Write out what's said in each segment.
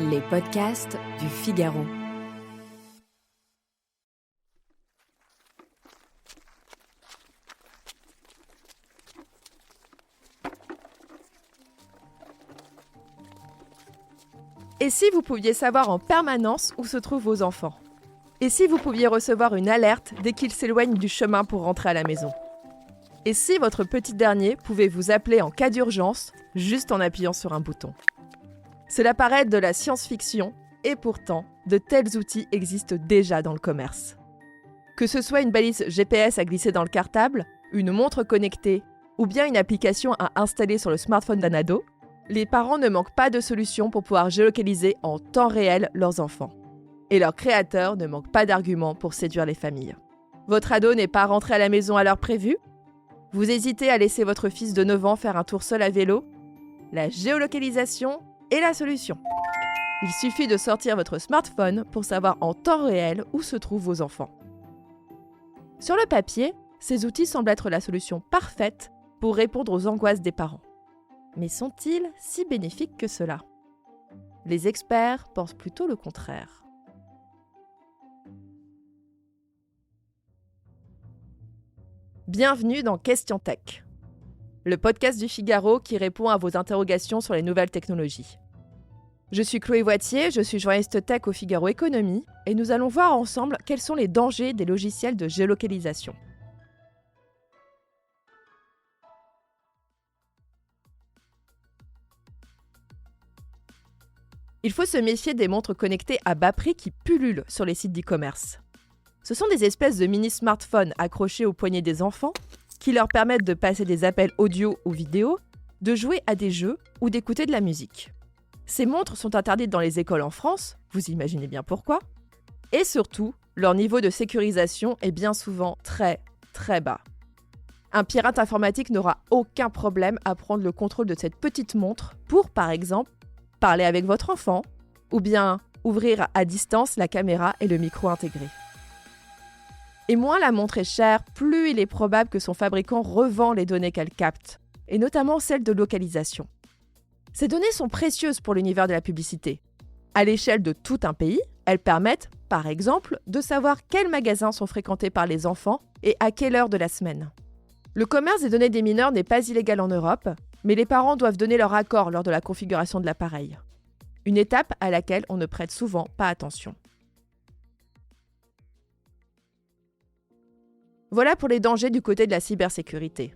Les podcasts du Figaro. Et si vous pouviez savoir en permanence où se trouvent vos enfants ? Et si vous pouviez recevoir une alerte dès qu'ils s'éloignent du chemin pour rentrer à la maison ? Et si votre petit dernier pouvait vous appeler en cas d'urgence, juste en appuyant sur un bouton ? Cela paraît de la science-fiction, et pourtant, de tels outils existent déjà dans le commerce. Que ce soit une balise GPS à glisser dans le cartable, une montre connectée, ou bien une application à installer sur le smartphone d'un ado, les parents ne manquent pas de solutions pour pouvoir géolocaliser en temps réel leurs enfants. Et leurs créateurs ne manquent pas d'arguments pour séduire les familles. Votre ado n'est pas rentré à la maison à l'heure prévue ? Vous hésitez à laisser votre fils de 9 ans faire un tour seul à vélo ? La géolocalisation est la solution. Il suffit de sortir votre smartphone pour savoir en temps réel où se trouvent vos enfants. Sur le papier, ces outils semblent être la solution parfaite pour répondre aux angoisses des parents. Mais sont-ils si bénéfiques que cela ? Les experts pensent plutôt le contraire. Bienvenue dans Question Tech, le podcast du Figaro qui répond à vos interrogations sur les nouvelles technologies. Je suis Chloé Voitier, je suis journaliste tech au Figaro Économie et nous allons voir ensemble quels sont les dangers des logiciels de géolocalisation. Il faut se méfier des montres connectées à bas prix qui pullulent sur les sites d'e-commerce. Ce sont des espèces de mini-smartphones accrochés aux poignets des enfants qui leur permettent de passer des appels audio ou vidéo, de jouer à des jeux ou d'écouter de la musique. Ces montres sont interdites dans les écoles en France, vous imaginez bien pourquoi, et surtout, leur niveau de sécurisation est bien souvent très, très bas. Un pirate informatique n'aura aucun problème à prendre le contrôle de cette petite montre pour, par exemple, parler avec votre enfant ou bien ouvrir à distance la caméra et le micro intégré. Et moins la montre est chère, plus il est probable que son fabricant revend les données qu'elle capte, et notamment celles de localisation. Ces données sont précieuses pour l'univers de la publicité. À l'échelle de tout un pays, elles permettent, par exemple, de savoir quels magasins sont fréquentés par les enfants et à quelle heure de la semaine. Le commerce des données des mineurs n'est pas illégal en Europe, mais les parents doivent donner leur accord lors de la configuration de l'appareil. Une étape à laquelle on ne prête souvent pas attention. Voilà pour les dangers du côté de la cybersécurité.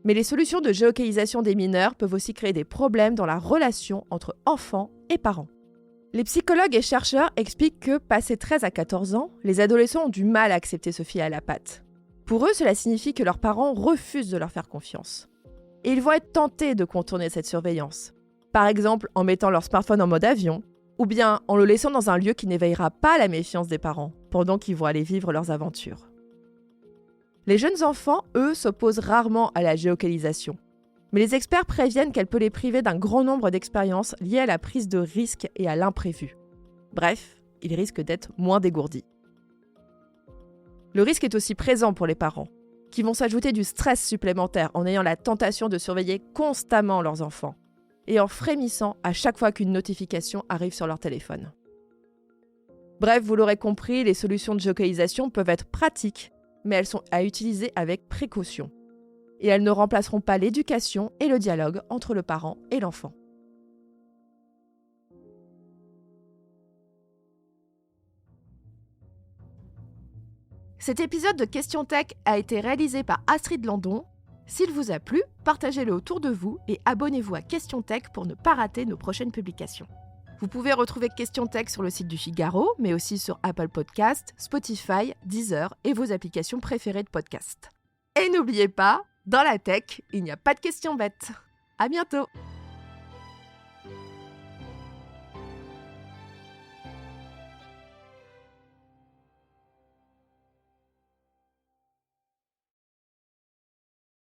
Mais les solutions de géolocalisation des mineurs peuvent aussi créer des problèmes dans la relation entre enfants et parents. Les psychologues et chercheurs expliquent que, passé 13 à 14 ans, les adolescents ont du mal à accepter se fier à la patte. Pour eux, cela signifie que leurs parents refusent de leur faire confiance. Et ils vont être tentés de contourner cette surveillance. Par exemple, en mettant leur smartphone en mode avion, ou bien en le laissant dans un lieu qui n'éveillera pas la méfiance des parents, pendant qu'ils vont aller vivre leurs aventures. Les jeunes enfants, eux, s'opposent rarement à la géolocalisation. Mais les experts préviennent qu'elle peut les priver d'un grand nombre d'expériences liées à la prise de risques et à l'imprévu. Bref, ils risquent d'être moins dégourdis. Le risque est aussi présent pour les parents, qui vont s'ajouter du stress supplémentaire en ayant la tentation de surveiller constamment leurs enfants et en frémissant à chaque fois qu'une notification arrive sur leur téléphone. Bref, vous l'aurez compris, les solutions de géolocalisation peuvent être pratiques, mais elles sont à utiliser avec précaution. Et elles ne remplaceront pas l'éducation et le dialogue entre le parent et l'enfant. Cet épisode de Question Tech a été réalisé par Astrid Landon. S'il vous a plu, partagez-le autour de vous et abonnez-vous à Question Tech pour ne pas rater nos prochaines publications. Vous pouvez retrouver Question Tech sur le site du Figaro, mais aussi sur Apple Podcasts, Spotify, Deezer et vos applications préférées de podcast. Et n'oubliez pas, dans la tech, il n'y a pas de questions bêtes. À bientôt!